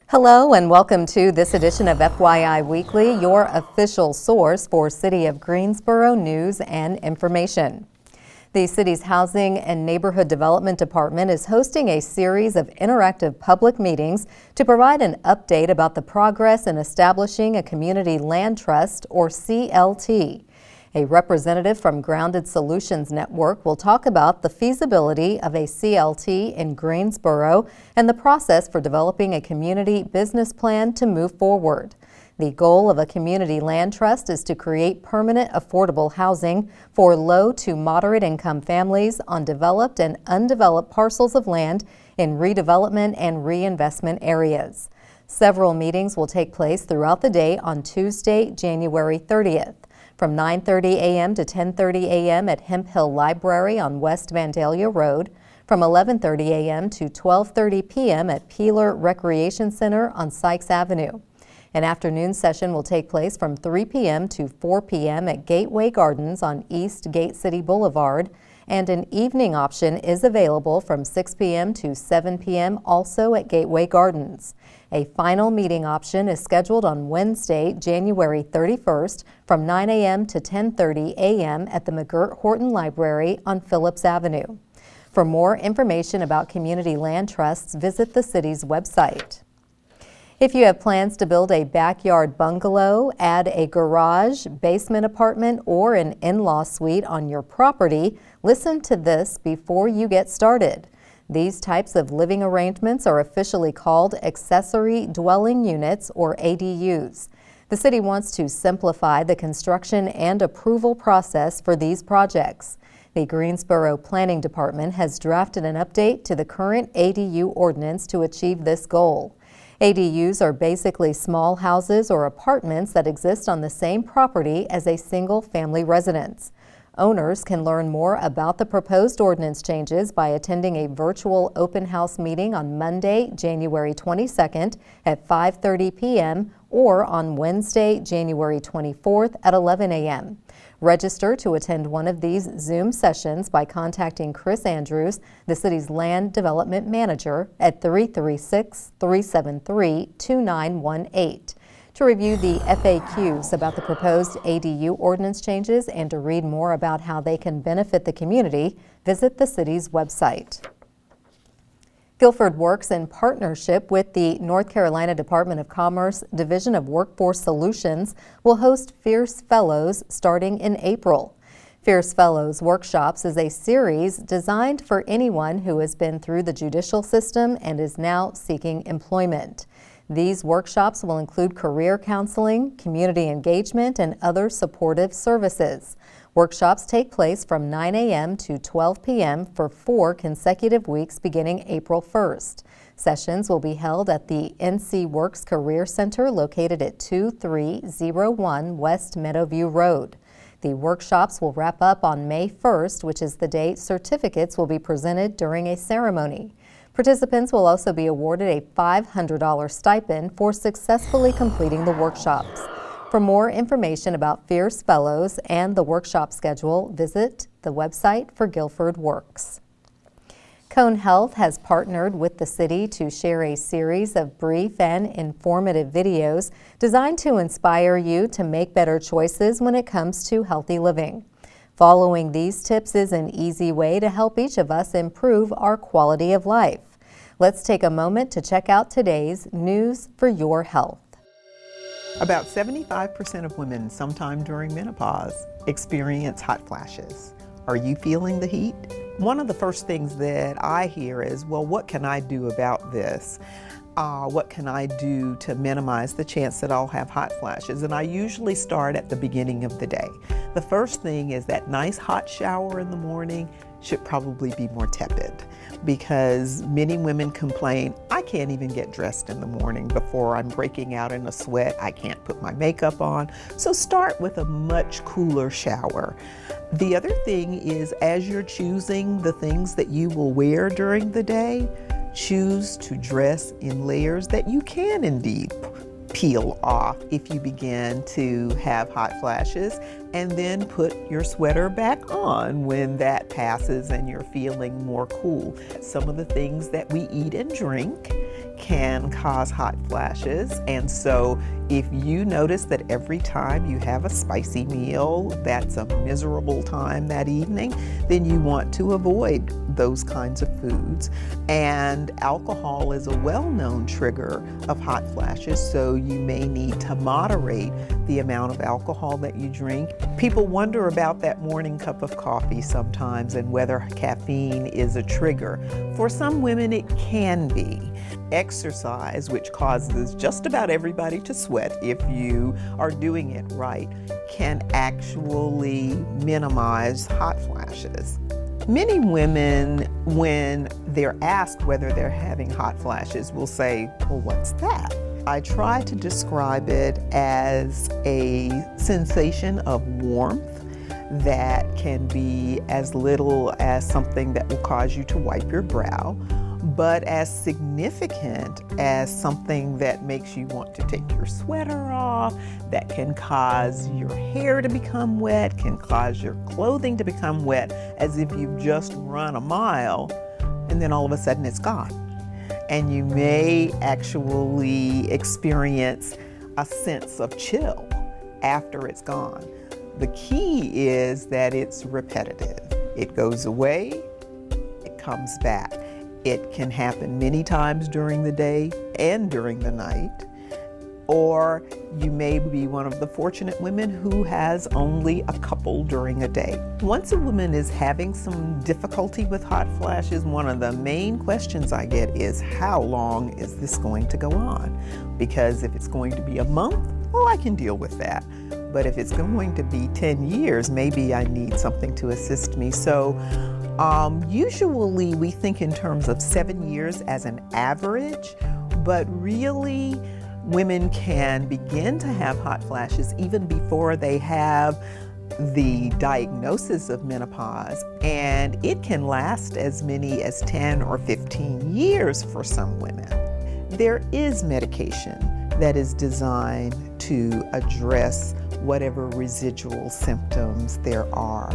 Hello and welcome to this edition of FYI Weekly, your official source for City of Greensboro news and information. The city's Housing and Neighborhood Development Department is hosting a series of interactive public meetings to provide an update about the progress in establishing a Community Land Trust, or CLT. A representative from Grounded Solutions Network will talk about the feasibility of a CLT in Greensboro and the process for developing a community business plan to move forward. The goal of a community land trust is to create permanent affordable housing for low to moderate income families on developed and undeveloped parcels of land in redevelopment and reinvestment areas. Several meetings will take place throughout the day on Tuesday, January 30th. From 9:30 a.m. to 10:30 a.m. at Hemp Hill Library on West Vandalia Road, from 11:30 a.m. to 12:30 p.m. at Peeler Recreation Center on Sykes Avenue. An afternoon session will take place from 3 p.m. to 4 p.m. at Gateway Gardens on East Gate City Boulevard, and an evening option is available from 6 p.m. to 7 p.m. also at Gateway Gardens. A final meeting option is scheduled on Wednesday, January 31st from 9 a.m. to 10:30 a.m. at the McGirt-Horton Library on Phillips Avenue. For more information about community land trusts, visit the city's website. If you have plans to build a backyard bungalow, add a garage, basement apartment, or an in-law suite on your property, listen to this before you get started. These types of living arrangements are officially called accessory dwelling units, or ADUs. The city wants to simplify the construction and approval process for these projects. The Greensboro Planning Department has drafted an update to the current ADU ordinance to achieve this goal. ADUs are basically small houses or apartments that exist on the same property as a single-family residence. Owners can learn more about the proposed ordinance changes by attending a virtual open house meeting on Monday, January 22nd at 5:30 p.m. or on Wednesday, January 24th at 11 a.m. Register to attend one of these Zoom sessions by contacting Chris Andrews, the city's land development manager, at 336-373-2918. To review the FAQs about the proposed ADU ordinance changes and to read more about how they can benefit the community, visit the city's website. Guilford works in partnership with the North Carolina Department of Commerce Division of Workforce Solutions will host Fierce Fellows starting in April. Fierce Fellows Workshops is a series designed for anyone who has been through the judicial system and is now seeking employment. These workshops will include career counseling, community engagement, and other supportive services. Workshops take place from 9 a.m. to 12 p.m. for 4 consecutive weeks beginning April 1st. Sessions will be held at the NC Works Career Center located at 2301 West Meadowview Road. The workshops will wrap up on May 1st, which is the date certificates will be presented during a ceremony. Participants will also be awarded a $500 stipend for successfully completing the workshops. For more information about Fierce Fellows and the workshop schedule, visit the website for Guilford Works. Cone Health has partnered with the city to share a series of brief and informative videos designed to inspire you to make better choices when it comes to healthy living. Following these tips is an easy way to help each of us improve our quality of life. Let's take a moment to check out today's News for Your Health. About 75% of women sometime during menopause experience hot flashes. Are you feeling the heat? One of the first things that I hear is, well, what can I do about this? What can I do to minimize the chance that I'll have hot flashes? And I usually start at the beginning of the day. The first thing is that nice hot shower in the morning should probably be more tepid, because many women complain, I can't even get dressed in the morning before I'm breaking out in a sweat. I can't put my makeup on. So start with a much cooler shower. The other thing is, as you're choosing the things that you will wear during the day, choose to dress in layers that you can indeed peel off if you begin to have hot flashes, and then put your sweater back on when that passes and you're feeling more cool. Some of the things that we eat and drink can cause hot flashes. And so if you notice that every time you have a spicy meal, that's a miserable time that evening, then you want to avoid those kinds of foods. And alcohol is a well-known trigger of hot flashes, so you may need to moderate the amount of alcohol that you drink. People wonder about that morning cup of coffee sometimes and whether caffeine is a trigger. For some women, it can be. Exercise, which causes just about everybody to sweat if you are doing it right, can actually minimize hot flashes. Many women, when they're asked whether they're having hot flashes, will say, well, what's that? I try to describe it as a sensation of warmth that can be as little as something that will cause you to wipe your brow, but as significant as something that makes you want to take your sweater off, that can cause your hair to become wet, can cause your clothing to become wet, as if you've just run a mile and then all of a sudden it's gone. And you may actually experience a sense of chill after it's gone. The key is that it's repetitive. It goes away, it comes back. It can happen many times during the day and during the night. Or you may be one of the fortunate women who has only a couple during a day. Once a woman is having some difficulty with hot flashes, one of the main questions I get is, how long is this going to go on? Because if it's going to be a month, well, I can deal with that. But if it's going to be 10 years, maybe I need something to assist me. So usually we think in terms of 7 years as an average, but really women can begin to have hot flashes even before they have the diagnosis of menopause, and it can last as many as 10 or 15 years for some women. There is medication that is designed to address whatever residual symptoms there are.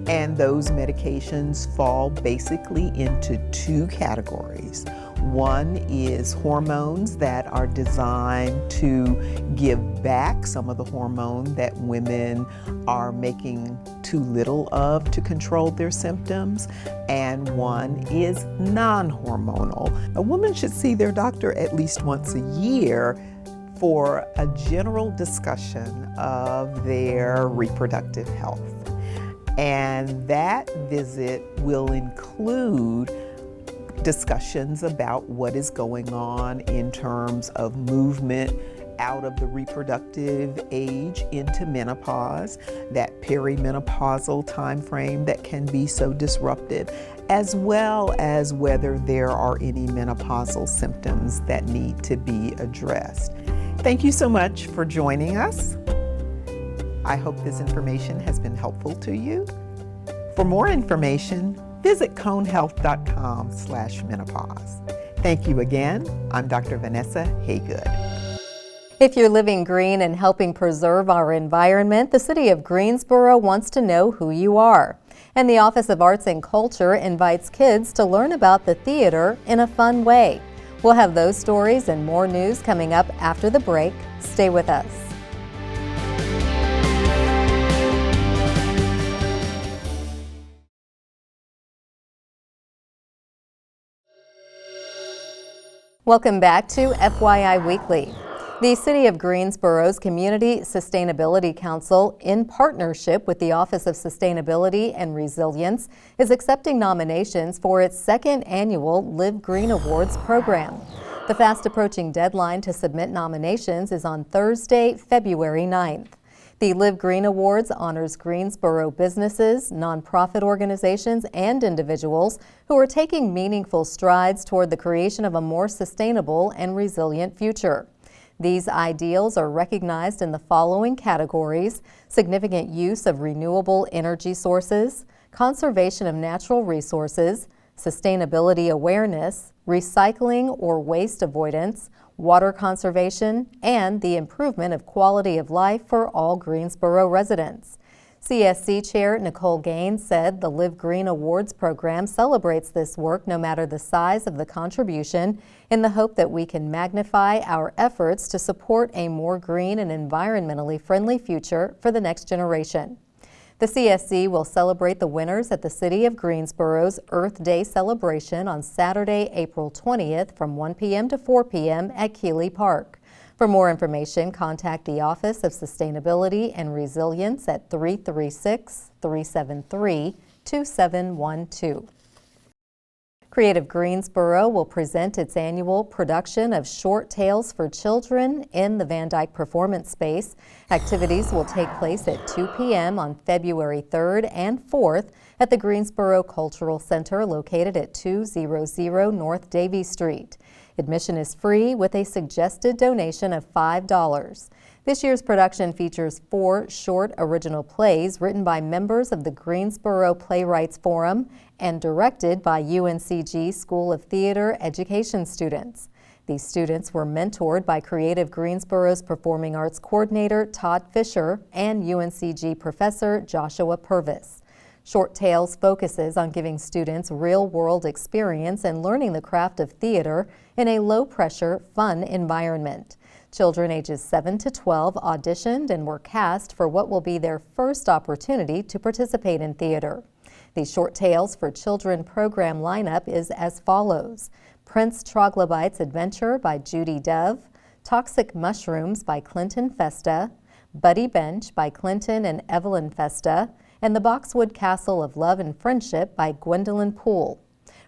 And those medications fall basically into two categories. One is hormones that are designed to give back some of the hormone that women are making too little of to control their symptoms. And one is non-hormonal. A woman should see their doctor at least once a year for a general discussion of their reproductive health. And that visit will include discussions about what is going on in terms of movement out of the reproductive age into menopause, that perimenopausal time frame that can be so disruptive, as well as whether there are any menopausal symptoms that need to be addressed. Thank you so much for joining us. I hope this information has been helpful to you. For more information, visit conehealth.com/menopause. Thank you again. I'm Dr. Vanessa Haygood. If you're living green and helping preserve our environment, the City of Greensboro wants to know who you are. And the Office of Arts and Culture invites kids to learn about the theater in a fun way. We'll have those stories and more news coming up after the break. Stay with us. Welcome back to FYI Weekly. The City of Greensboro's Community Sustainability Council, in partnership with the Office of Sustainability and Resilience, is accepting nominations for its second annual Live Green Awards program. The fast-approaching deadline to submit nominations is on Thursday, February 9th. The Live Green Awards honors Greensboro businesses, nonprofit organizations, and individuals who are taking meaningful strides toward the creation of a more sustainable and resilient future. These ideals are recognized in the following categories: significant use of renewable energy sources, conservation of natural resources, sustainability awareness, recycling or waste avoidance, water conservation, and the improvement of quality of life for all Greensboro residents. CSC Chair Nicole Gaines said the Live Green Awards program celebrates this work no matter the size of the contribution, in the hope that we can magnify our efforts to support a more green and environmentally friendly future for the next generation. The CSC will celebrate the winners at the City of Greensboro's Earth Day celebration on Saturday, April 20th from 1 p.m. to 4 p.m. at Keeley Park. For more information, contact the Office of Sustainability and Resilience at 336-373-2712. Creative Greensboro will present its annual production of Short Tales for Children in the Van Dyke Performance Space. Activities will take place at 2 p.m. on February 3rd and 4th at the Greensboro Cultural Center located at 200 North Davie Street. Admission is free with a suggested donation of $5. This year's production features 4 short original plays written by members of the Greensboro Playwrights Forum and directed by UNCG School of Theater education students. These students were mentored by Creative Greensboro's Performing Arts Coordinator Todd Fisher and UNCG Professor Joshua Purvis. Short Tales focuses on giving students real-world experience and learning the craft of theater in a low-pressure, fun environment. Children ages 7 to 12 auditioned and were cast for what will be their first opportunity to participate in theater. The Short Tales for Children program lineup is as follows: Prince Troglodyte's Adventure by Judy Dove, Toxic Mushrooms by Clinton Festa, Buddy Bench by Clinton and Evelyn Festa, and The Boxwood Castle of Love and Friendship by Gwendolyn Poole.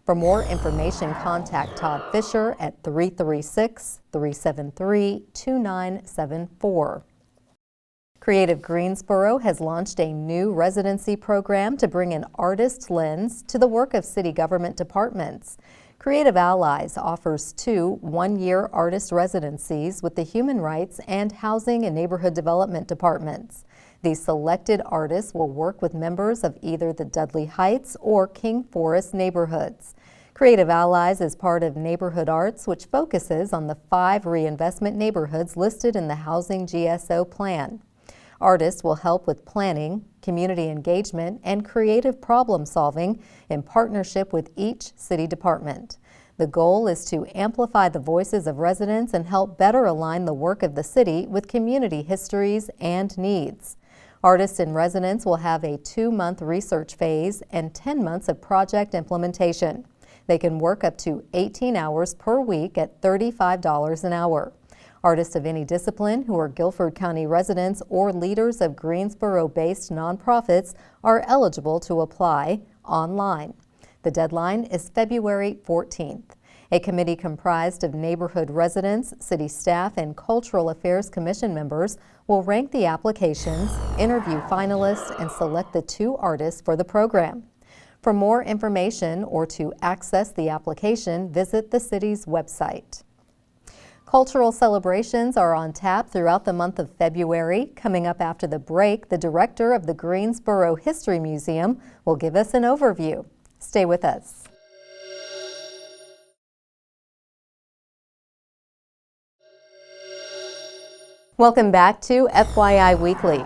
For more information, contact Todd Fisher at 336-373-2974. Creative Greensboro has launched a new residency program to bring an artist's lens to the work of city government departments. Creative Allies offers 2 one-year artist residencies with the Human Rights and Housing and Neighborhood Development departments. These selected artists will work with members of either the Dudley Heights or King Forest neighborhoods. Creative Allies is part of Neighborhood Arts, which focuses on the 5 reinvestment neighborhoods listed in the Housing GSO plan. Artists will help with planning, community engagement, and creative problem solving in partnership with each city department. The goal is to amplify the voices of residents and help better align the work of the city with community histories and needs. Artists in residence will have a 2-month research phase and 10 months of project implementation. They can work up to 18 hours per week at $35 an hour. Artists of any discipline who are Guilford County residents or leaders of Greensboro-based nonprofits are eligible to apply online. The deadline is February 14th. A committee comprised of neighborhood residents, city staff, and Cultural Affairs Commission members will rank the applications, interview finalists, and select the 2 artists for the program. For more information or to access the application, visit the city's website. Cultural celebrations are on tap throughout the month of February. Coming up after the break, the director of the Greensboro History Museum will give us an overview. Stay with us. Welcome back to FYI Weekly.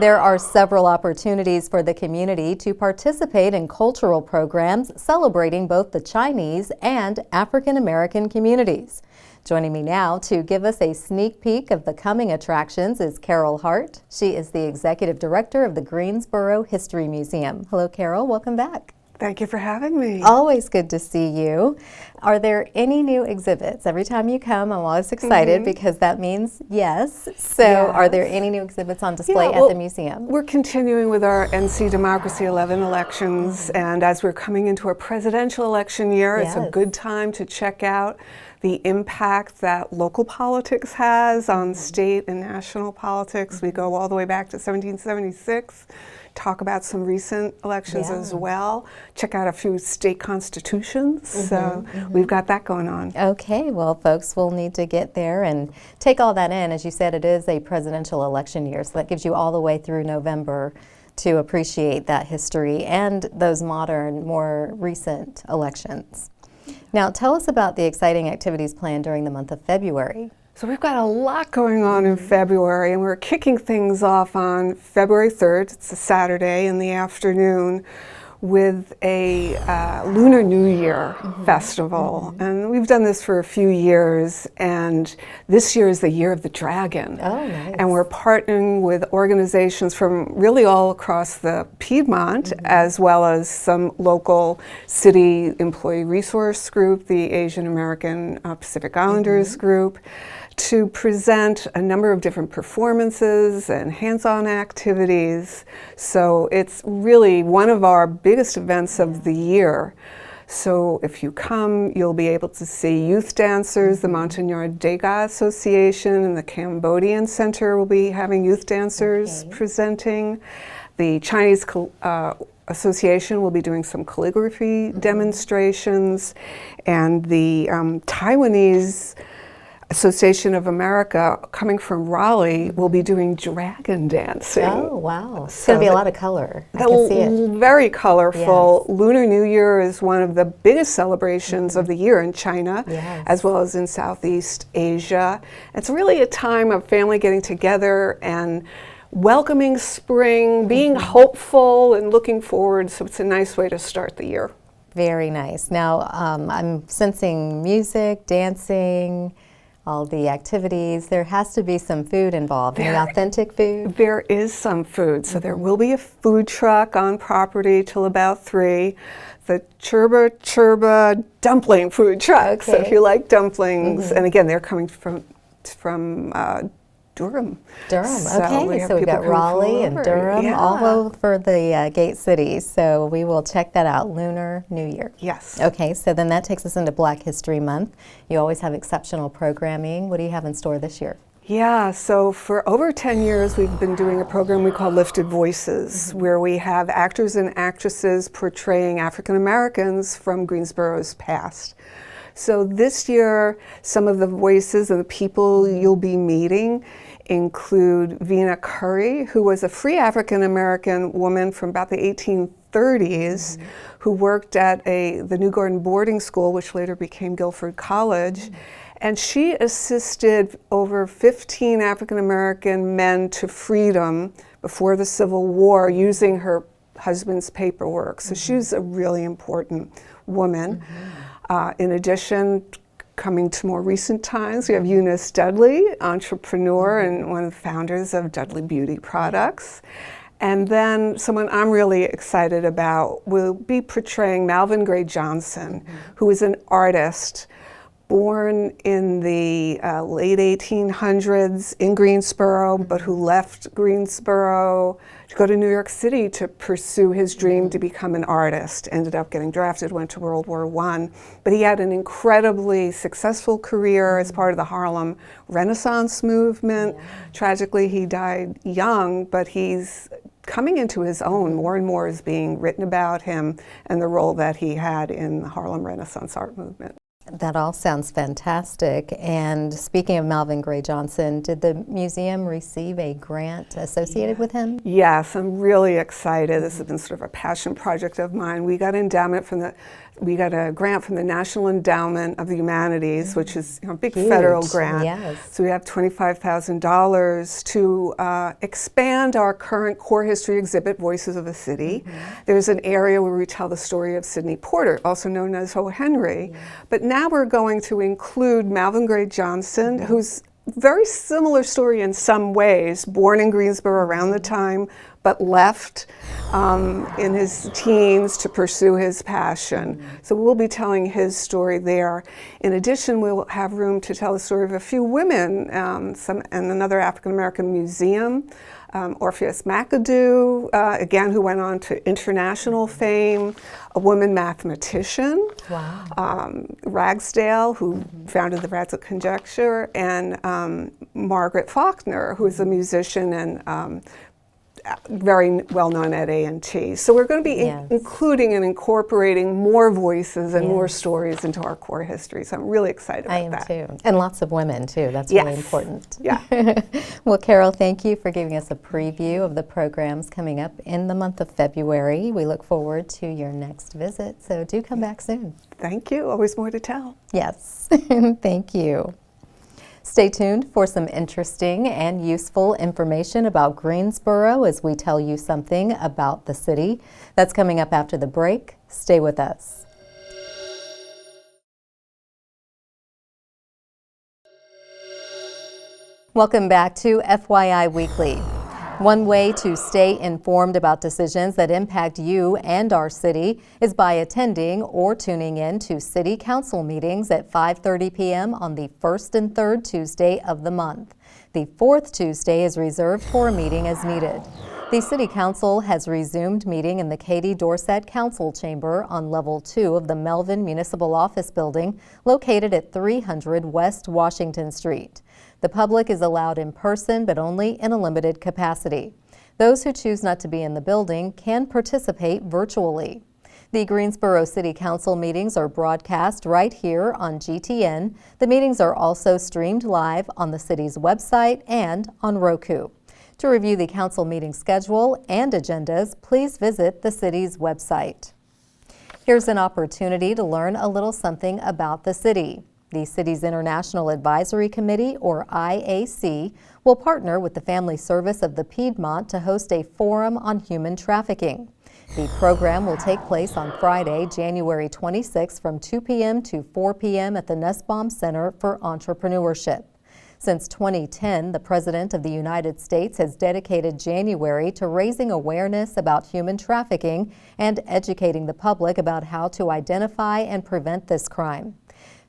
There are several opportunities for the community to participate in cultural programs celebrating both the Chinese and African American communities. Joining me now to give us a sneak peek of the coming attractions is Carol Hart. She is the Executive Director of the Greensboro History Museum. Hello, Carol. Welcome back. Thank you for having me. Always good to see you. Are there any new exhibits? Every time you come, I'm always excited because that means yes. So Yes. Are there any new exhibits on display at the museum? We're continuing with our NC Democracy 11 elections, and as we're coming into a presidential election year, it's a good time to check out the impact that local politics has on state and national politics. We go all the way back to 1776. Talk about some recent elections as well. Check out a few state constitutions. So we've got that going on. Okay, well, folks will need to get there and take all that in. As you said, it is a presidential election year, so that gives you all the way through November to appreciate that history and those modern, more recent elections. Now, tell us about the exciting activities planned during the month of February. So we've got a lot going on in February, and we're kicking things off on February 3rd. It's a Saturday in the afternoon with a Lunar New Year festival. And we've done this for a few years, and this year is the Year of the Dragon. Oh, nice. And we're partnering with organizations from really all across the Piedmont, as well as some local city employee resource group, the Asian American Pacific Islanders group, to present a number of different performances and hands-on activities. So it's really one of our biggest events of the year. So if you come, you'll be able to see youth dancers. The Montagnard Degas Association and the Cambodian Center will be having youth dancers presenting. The Chinese Association will be doing some calligraphy demonstrations, and the Taiwanese Association of America, coming from Raleigh, will be doing dragon dancing. Oh, wow. It's going to be a lot of color. I They're can see it. very colorful. Yes. Lunar New Year is one of the biggest celebrations of the year in China, Yes. as well as in Southeast Asia. It's really a time of family getting together and welcoming spring, being hopeful and looking forward. So it's a nice way to start the year. Very nice. Now, I'm sensing music, dancing, all the activities. There has to be some food involved. Any authentic food? There is some food. So there will be a food truck on property till about 3. The Churba Churba dumpling food truck. So if you like dumplings, and again, they're coming from Durham. Durham, okay. we have So we've people got coming from Raleigh all and over. Durham, Yeah. all over the gate cities. So we will check that out, Lunar New Year. Yes. Okay, so then that takes us into Black History Month. You always have exceptional programming. What do you have in store this year? Yeah, so for over 10 years, we've been doing a program we call Lifted Voices, where we have actors and actresses portraying African Americans from Greensboro's past. So this year, some of the voices of the people you'll be meeting include Vina Curry, who was a free African American woman from about the 1830s, who worked at the New Garden boarding school, which later became Guilford College. And she assisted over 15 African American men to freedom before the Civil War using her husband's paperwork. So she's a really important woman. In addition, coming to more recent times, we have Eunice Dudley, entrepreneur and one of the founders of Dudley Beauty Products. And then someone I'm really excited about will be portraying Malvin Gray Johnson, who is an artist born in the late 1800s in Greensboro, but who left Greensboro to go to New York City to pursue his dream to become an artist. Ended up getting drafted, went to World War I. But he had an incredibly successful career as part of the Harlem Renaissance movement. Tragically, he died young, but he's coming into his own. More and more is being written about him and the role that he had in the Harlem Renaissance art movement. That all sounds fantastic. And speaking of Malvin Gray Johnson, did the museum receive a grant associated with him? Yes, I'm really excited. This has been sort of a passion project of mine. We got a grant from the National Endowment of the Humanities, which is a big Huge. federal grant. Yes. So we have $25,000 to expand our current core history exhibit, Voices of a City. There's an area where we tell the story of Sidney Porter, also known as O. Henry. But now we're going to include Malvin Gray Johnson, who's very similar story in some ways, born in Greensboro around the time, but left in his teens to pursue his passion. So we'll be telling his story there. In addition, we'll have room to tell the story of a few women, and another African American museum, Orpheus McAdoo, again, who went on to international fame, a woman mathematician, Ragsdale, who founded the Radsdale Conjecture, and Margaret Faulkner, who is a musician and very well known at A&T. So we're going to be including and incorporating more voices and more stories into our core history. So I'm really excited about that. I am too. And lots of women too. That's really important. Yeah. Well, Carol, thank you for giving us a preview of the programs coming up in the month of February. We look forward to your next visit. So do come back soon. Thank you. Always more to tell. Yes. Thank you. Stay tuned for some interesting and useful information about Greensboro as we tell you something about the city. That's coming up after the break. Stay with us. Welcome back to FYI Weekly. One way to stay informed about decisions that impact you and our city is by attending or tuning in to City Council meetings at 5:30 p.m. on the first and third Tuesday of the month. The fourth Tuesday is reserved for a meeting as needed. The City Council has resumed meeting in the Katie Dorsett Council Chamber on Level 2 of the Melvin Municipal Office Building located at 300 West Washington Street. The public is allowed in person, but only in a limited capacity. Those who choose not to be in the building can participate virtually. The Greensboro City Council meetings are broadcast right here on GTN. The meetings are also streamed live on the city's website and on Roku. To review the council meeting schedule and agendas, please visit the city's website. Here's an opportunity to learn a little something about the city. The city's International Advisory Committee, or IAC, will partner with the Family Service of the Piedmont to host a forum on human trafficking. The program will take place on Friday, January 26 from 2 p.m. to 4 p.m. at the Nussbaum Center for Entrepreneurship. Since 2010, the President of the United States has dedicated January to raising awareness about human trafficking and educating the public about how to identify and prevent this crime.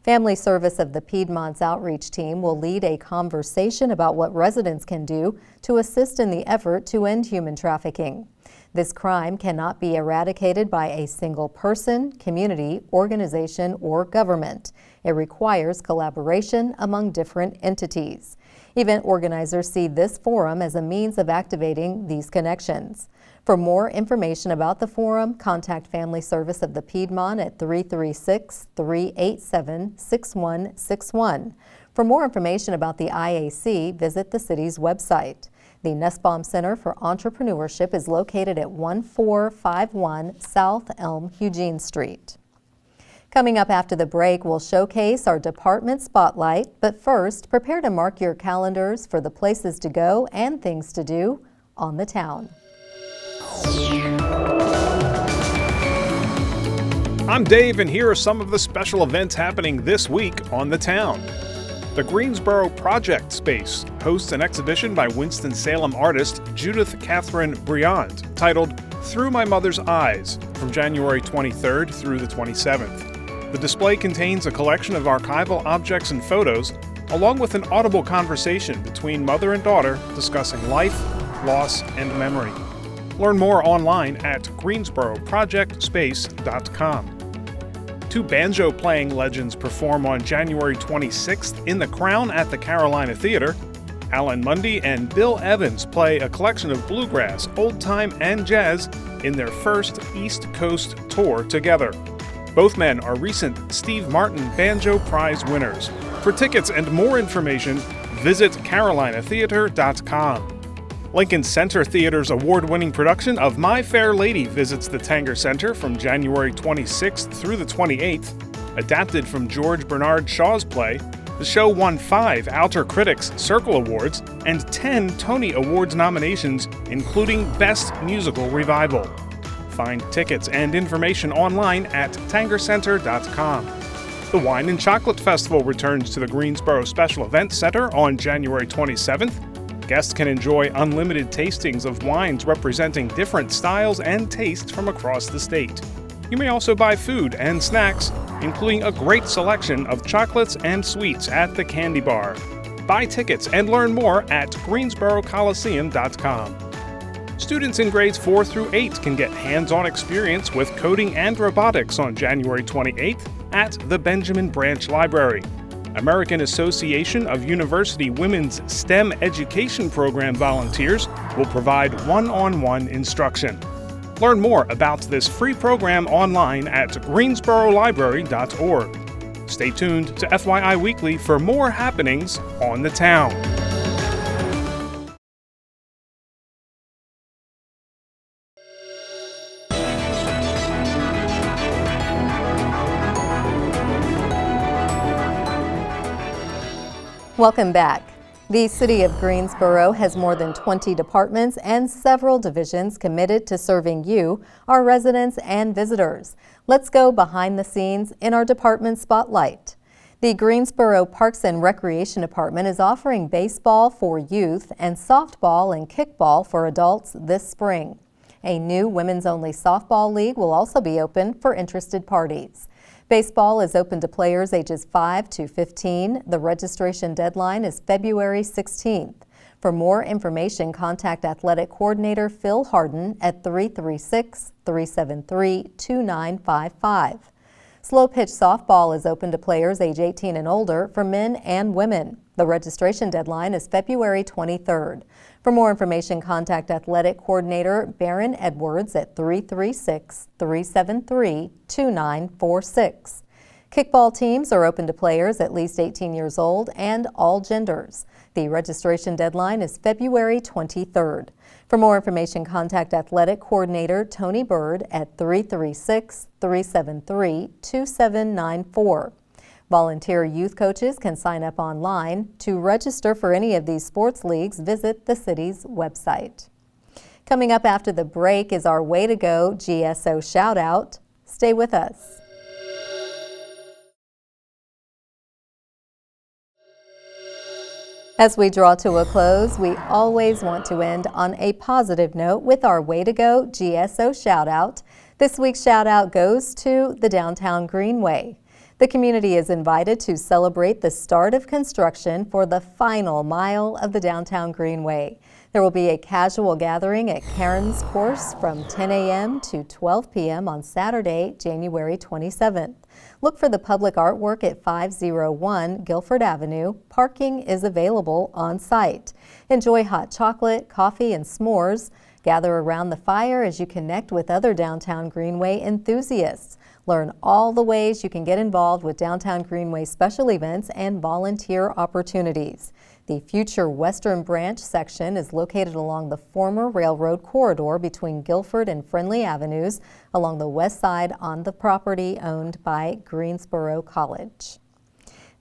Family Service of the Piedmont's outreach team will lead a conversation about what residents can do to assist in the effort to end human trafficking. This crime cannot be eradicated by a single person, community, organization, or government. It requires collaboration among different entities. Event organizers see this forum as a means of activating these connections. For more information about the forum, contact Family Service of the Piedmont at 336-387-6161. For more information about the IAC, visit the city's website. The Nussbaum Center for Entrepreneurship is located at 1451 South Elm Eugene Street. Coming up after the break, we'll showcase our department spotlight, but first, prepare to mark your calendars for the places to go and things to do on the town. I'm Dave, and here are some of the special events happening this week on the town. The Greensboro Project Space hosts an exhibition by Winston-Salem artist Judith Catherine Briand titled Through My Mother's Eyes from January 23rd through the 27th. The display contains a collection of archival objects and photos, along with an audible conversation between mother and daughter discussing life, loss, and memory. Learn more online at greensboroprojectspace.com. Two banjo-playing legends perform on January 26th in the Crown at the Carolina Theater. Alan Mundy and Bill Evans play a collection of bluegrass, old-time, and jazz in their first East Coast tour together. Both men are recent Steve Martin Banjo Prize winners. For tickets and more information, visit carolinatheater.com. Lincoln Center Theater's award-winning production of My Fair Lady visits the Tanger Center from January 26th through the 28th. Adapted from George Bernard Shaw's play, the show won 5 Outer Critics Circle Awards and 10 Tony Awards nominations, including Best Musical Revival. Find tickets and information online at tangercenter.com. The Wine and Chocolate Festival returns to the Greensboro Special Events Center on January 27th. Guests can enjoy unlimited tastings of wines representing different styles and tastes from across the state. You may also buy food and snacks, including a great selection of chocolates and sweets at the Candy Bar. Buy tickets and learn more at greensborocoliseum.com. Students in grades 4 through 8 can get hands-on experience with coding and robotics on January 28th at the Benjamin Branch Library. American Association of University Women's STEM Education Program volunteers will provide one-on-one instruction. Learn more about this free program online at greensborolibrary.org. Stay tuned to FYI Weekly for more happenings on the town. Welcome back. The City of Greensboro has more than 20 departments and several divisions committed to serving you, our residents and visitors. Let's go behind the scenes in our department spotlight. The Greensboro Parks and Recreation Department is offering baseball for youth and softball and kickball for adults this spring. A new women's-only softball league will also be open for interested parties. Baseball is open to players ages 5 to 15. The registration deadline is February 16th. For more information, contact Athletic Coordinator Phil Harden at 336-373-2955. Slow pitch softball is open to players age 18 and older for men and women. The registration deadline is February 23rd. For more information, contact Athletic Coordinator Barron Edwards at 336-373-2946. Kickball teams are open to players at least 18 years old and all genders. The registration deadline is February 23rd. For more information, contact Athletic Coordinator Tony Bird at 336-373-2794. Volunteer youth coaches can sign up online. To register for any of these sports leagues, visit the city's website. Coming up after the break is our Way to Go GSO shout out. Stay with us. As we draw to a close, we always want to end on a positive note with our Way to Go GSO shout out. This week's shout out goes to the Downtown Greenway. The community is invited to celebrate the start of construction for the final mile of the Downtown Greenway. There will be a casual gathering at Karen's Course from 10 a.m. to 12 p.m. on Saturday, January 27th. Look for the public artwork at 501 Guilford Avenue. Parking is available on site. Enjoy hot chocolate, coffee, and s'mores. Gather around the fire as you connect with other Downtown Greenway enthusiasts. Learn all the ways you can get involved with Downtown Greenway special events and volunteer opportunities. The future Western Branch section is located along the former railroad corridor between Guilford and Friendly Avenues along the west side on the property owned by Greensboro College.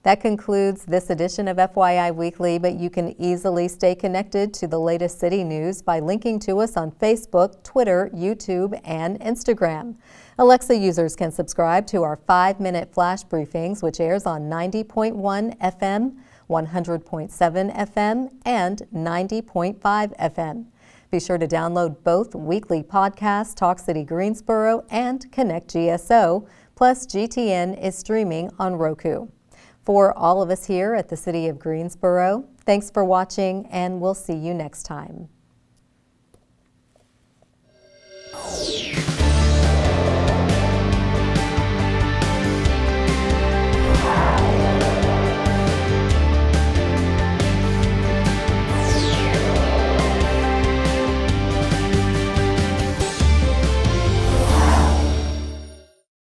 That concludes this edition of FYI Weekly, but you can easily stay connected to the latest city news by linking to us on Facebook, Twitter, YouTube, and Instagram. Alexa users can subscribe to our 5-minute flash briefings, which airs on 90.1 FM, 100.7 FM, and 90.5 FM. Be sure to download both weekly podcasts, Talk City Greensboro and Connect GSO, plus GTN is streaming on Roku. For all of us here at the City of Greensboro, thanks for watching, and we'll see you next time.